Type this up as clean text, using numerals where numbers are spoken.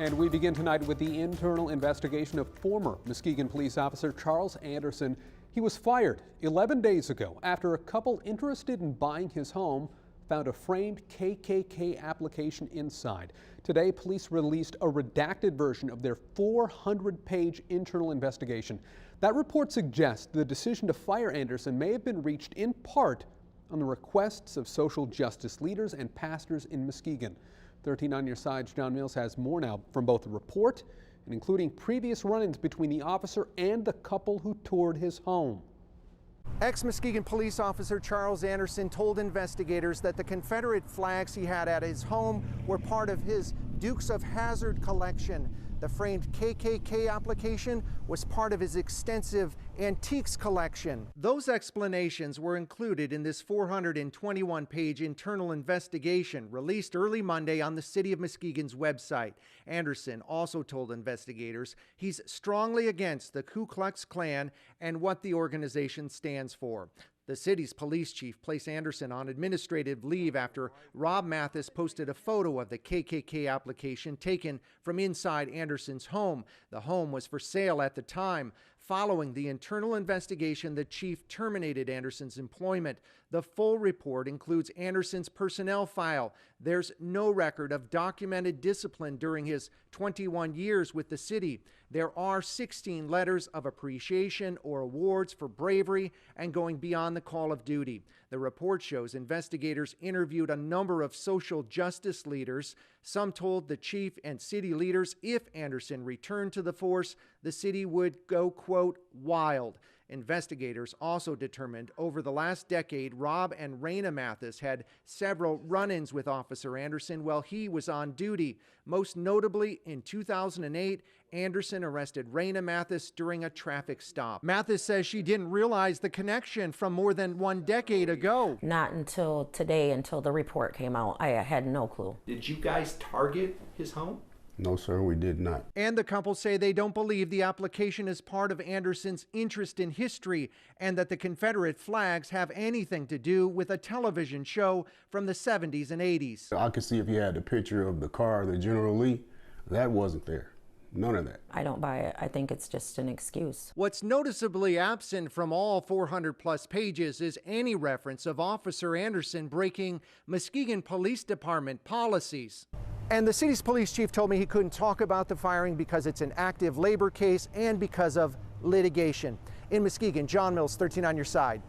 And we begin tonight with the internal investigation of former Muskegon police officer Charles Anderson. He was fired 11 days ago after a couple interested in buying his home found a framed KKK application inside. Today, police released a redacted version of their 400-page internal investigation. That report suggests the decision to fire Anderson may have been reached in part on the requests of social justice leaders and pastors in Muskegon. 13 on your side's John Mills has more now from both the report and including previous run-ins between the officer and the couple who toured his home. Ex-Muskegon police officer Charles Anderson told investigators that the Confederate flags he had at his home were part of his Dukes of Hazzard collection. The framed KKK application was part of his extensive antiques collection. Those explanations were included in this 421-page internal investigation released early Monday on the City of Muskegon's website. Anderson also told investigators he's strongly against the Ku Klux Klan and what the organization stands for. The city's police chief placed Anderson on administrative leave after Rob Mathis posted a photo of the KKK application taken from inside Anderson's home. The home was for sale at the time. Following the internal investigation, the chief terminated Anderson's employment. The full report includes Anderson's personnel file. There's no record of documented discipline during his 21 years with the city. There are 16 letters of appreciation or awards for bravery and going beyond the call of duty. The report shows investigators interviewed a number of social justice leaders. Some told the chief and city leaders if Anderson returned to the force, the city would go, quote, wild. Investigators also determined over the last decade, Rob and Raina Mathis had several run-ins with Officer Anderson while he was on duty. Most notably, in 2008, Anderson arrested Raina Mathis during a traffic stop. Mathis says she didn't realize the connection from more than 1 decade ago. Not until today, until the report came out. I had no clue. Did you guys target his home? No, sir, we did not. And the couple say they don't believe the application is part of Anderson's interest in history and that the Confederate flags have anything to do with a television show from the 70s and 80s. I could see if you had the picture of the car, the General Lee, that wasn't there. None of that. I don't buy it. I think it's just an excuse. What's noticeably absent from all 400-plus pages is any reference of Officer Anderson breaking Muskegon Police Department policies. And the city's police chief told me he couldn't talk about the firing because it's an active labor case and because of litigation. In Muskegon, John Mills, 13 on your side.